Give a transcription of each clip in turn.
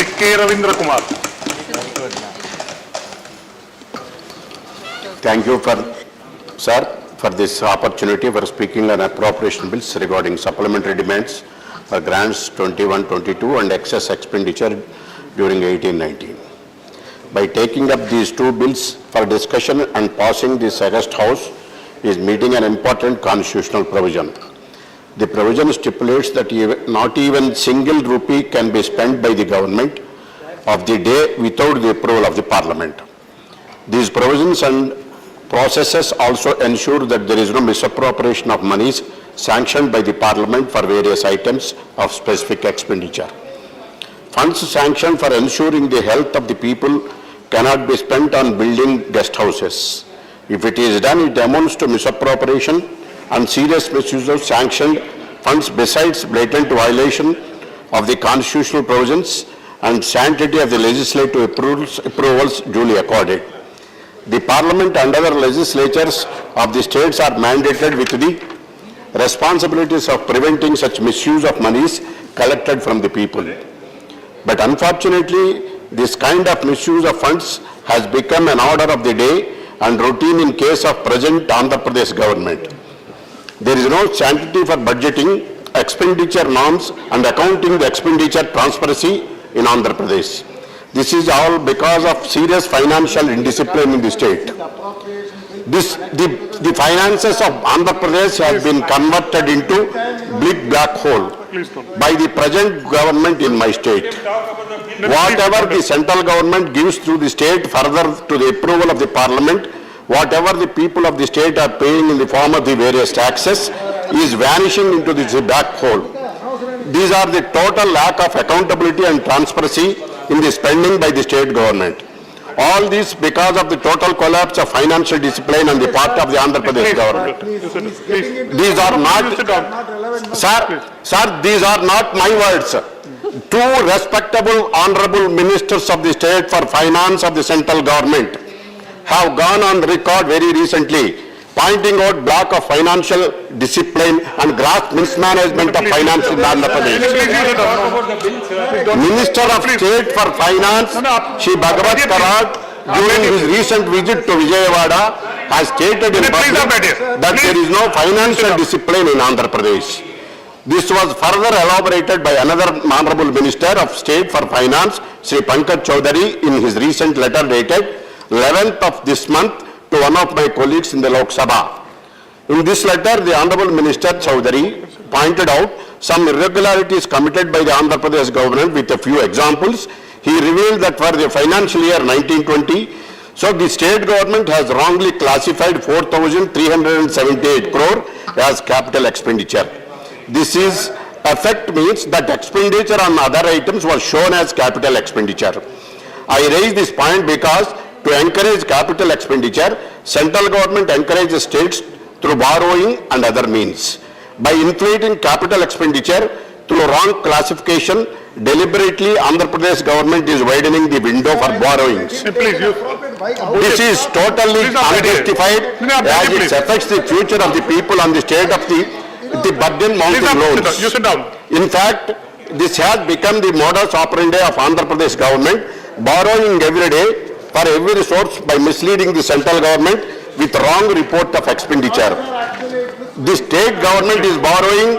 Shri K. Ravindra Kumar. Thank you, sir, for this opportunity for speaking on appropriation bills regarding supplementary demands for grants 21-22 and excess expenditure during 18-19. By taking up these two bills for discussion and passing this August House is meeting an important constitutional provision. The provision stipulates that not even single rupee can be spent by the government of the day without the approval of the Parliament. These provisions and processes also ensure that there is no misappropriation of monies sanctioned by the Parliament for various items of specific expenditure. Funds sanctioned for ensuring the health of the people cannot be spent on building guest houses. If it is done, it amounts to misappropriation and serious misuse of sanctioned funds besides blatant violation of the constitutional provisions and sanctity of the legislative approvals duly accorded. The Parliament and other legislatures of the states are mandated with the responsibilities of preventing such misuse of monies collected from the people. But unfortunately, this kind of misuse of funds has become an order of the day and routine in case of present Andhra Pradesh government. There is no sanctity for budgeting, expenditure norms and accounting the expenditure transparency in Andhra Pradesh. This is all because of serious financial indiscipline in the state. The finances of Andhra Pradesh have been converted into big black hole by the present government in my state. Whatever the central government gives to the state further to the approval of the Parliament, whatever the people of the state are paying in the form of the various taxes is vanishing into this black hole. These are the total lack of accountability and transparency in the spending by the state government. All this because of the total collapse of financial discipline on the part of the Andhra Pradesh government. These are not, sir, these are not my words. Two respectable honorable ministers of the state for finance of the central government have gone on record very recently pointing out lack of financial discipline and gross mismanagement of finance in Andhra Pradesh. Minister of State for Finance, Shri Bhagavat Karad, during his recent visit to Vijayawada, has stated in public that there is no financial discipline in Andhra Pradesh. This was further elaborated by another honorable Minister of State for Finance, Shri Pankaj Chaudhary, in his recent letter dated 11th of this month to one of my colleagues in the Lok Sabha. In this letter, the Honorable Minister Chaudhary pointed out some irregularities committed by the Andhra Pradesh government with a few examples. He revealed that for the financial year 1920, so the state government has wrongly classified 4,378 crore as capital expenditure. This is effect means that expenditure on other items was shown as capital expenditure. I raise this point because to encourage capital expenditure, central government encourages states through borrowing and other means. By inflating capital expenditure through wrong classification, deliberately Andhra Pradesh government is widening the window for borrowings. This is totally unjustified as it affects the future of the people on the state of the burden mountain loans. You sit down. In fact, this has become the modus operandi of Andhra Pradesh government, borrowing every day for every resource by misleading the central government with wrong report of expenditure. The state government is borrowing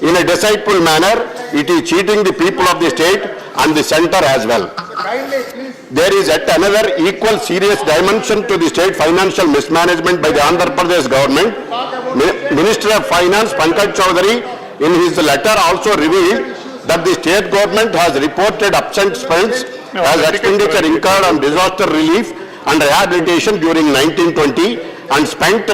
in a deceitful manner. It is cheating the people of the state and the center as well. There is yet another equal serious dimension to the state financial mismanagement by the Andhra Pradesh government. Minister of Finance Pankaj Chaudhary in his letter also revealed that the state government has reported absent spends as expenditure incurred on disaster relief and rehabilitation during 1920 and spent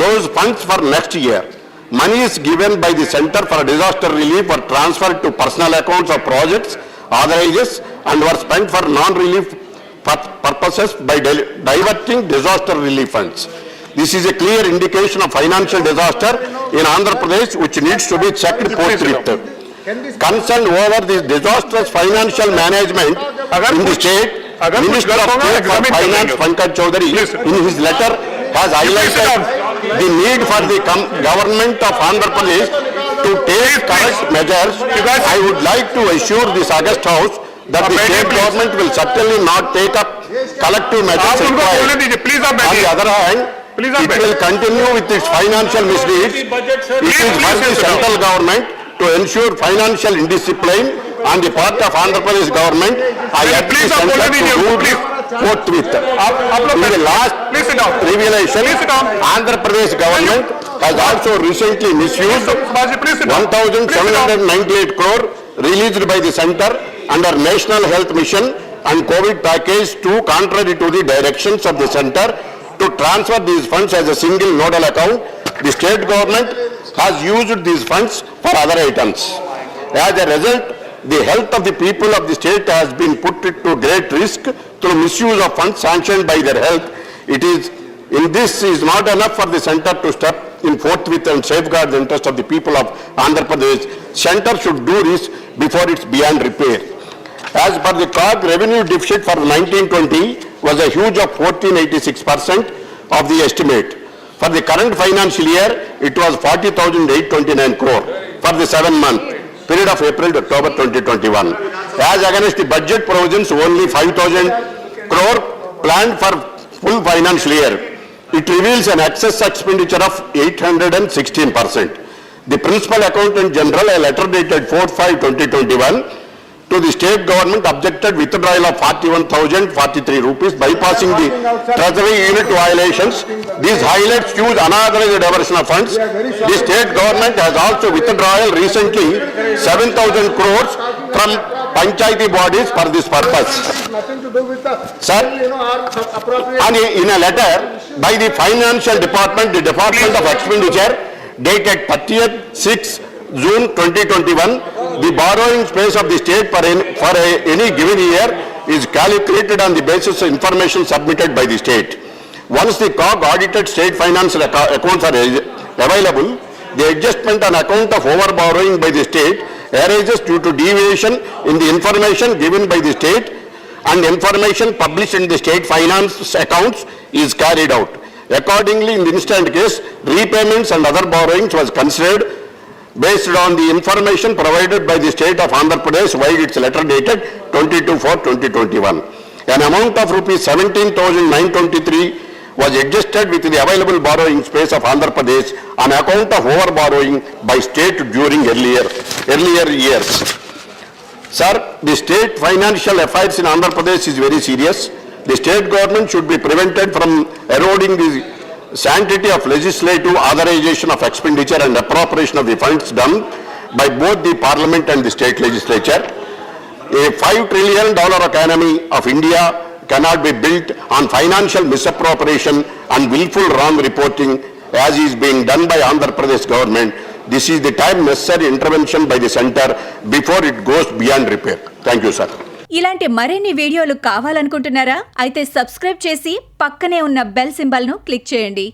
those funds for next year. Money is given by the Center for Disaster Relief were transferred to personal accounts of projects, authorities and were spent for non-relief purposes by diverting disaster relief funds. This is a clear indication of financial disaster in Andhra Pradesh which needs to be checked forthwith. Concerned over this disastrous financial management in the state, Minister of State for Finance Pankaj Chaudhary in his letter has highlighted the need for the government of Andhra Pradesh to take correct measures. I would like to assure this August House that the state government will certainly not take up collective measures आप उनको required. बोलने दीजिए, please आप On the बैठिए। other hand, Please, आप it will continue with its financial misdeeds. It is for the central government to ensure financial indiscipline on the part of Andhra Pradesh government. I urge the Please, आप center बोलने to दीजिए, do please। this forthwith. आप लोग In the last please sit down. revelation, Please sit down. Andhra Pradesh government has also recently misused please sit down. 1,798 crore released by the center under National Health Mission and COVID package 2 contrary to the directions of the center to transfer these funds as a single nodal account. The state government has used these funds for other items. As a result, the health of the people of the state has been put to great risk through misuse of funds sanctioned by their health. It is, in this is not enough for the center to step in forthwith and safeguard the interest of the people of Andhra Pradesh. Center should do this before it's beyond repair. As per the COG, revenue deficit for 1920 was a huge of 1486% of the estimate. For the current financial year, it was 40,829 crore for the 7-month period of April to October 2021. As against the budget provisions, only 5,000 crore planned for full financial year. It reveals an excess expenditure of 816%. The Principal Accountant General, a letter dated 4/5/2021, to the state government objected withdrawal of 41,043 rupees, bypassing the treasury unit violations. These highlights huge unauthorized diversion of funds. The state government has also withdrawal recently 7,000 crores from panchayati bodies for this purpose. Nothing to do with the, Sir, our appropriate. And in a letter by the Financial Department, the Department of Expenditure, dated 30th 6 June 2021, the borrowing space of the state for any given year is calculated on the basis of information submitted by the state. Once the COG audited state financial accounts are available, the adjustment on account of overborrowing by the state arises due to deviation in the information given by the state and information published in the state finance accounts is carried out. Accordingly, in the instant case, repayments and other borrowings was considered based on the information provided by the state of Andhra Pradesh via its letter dated 22/4/2021. An amount of rupees 17,923 was adjusted with the available borrowing space of Andhra Pradesh on account of overborrowing by state during earlier years. Sir, the state financial affairs in Andhra Pradesh is very serious. The state government should be prevented from eroding the sanctity of legislative authorization of expenditure and appropriation of the funds done by both the parliament and the state legislature. A $5 trillion economy of India cannot be built on financial misappropriation and willful wrong reporting as is being done by Andhra Pradesh government. This is the time necessary intervention by the center before it goes beyond repair. Thank you, sir. ఇలాంటి మరిన్ని వీడియోలు కావాలనుకుంటున్నారా? అయితే subscribe చేసి పక్కనే ఉన్న bell సింబల్ను click చేయండి.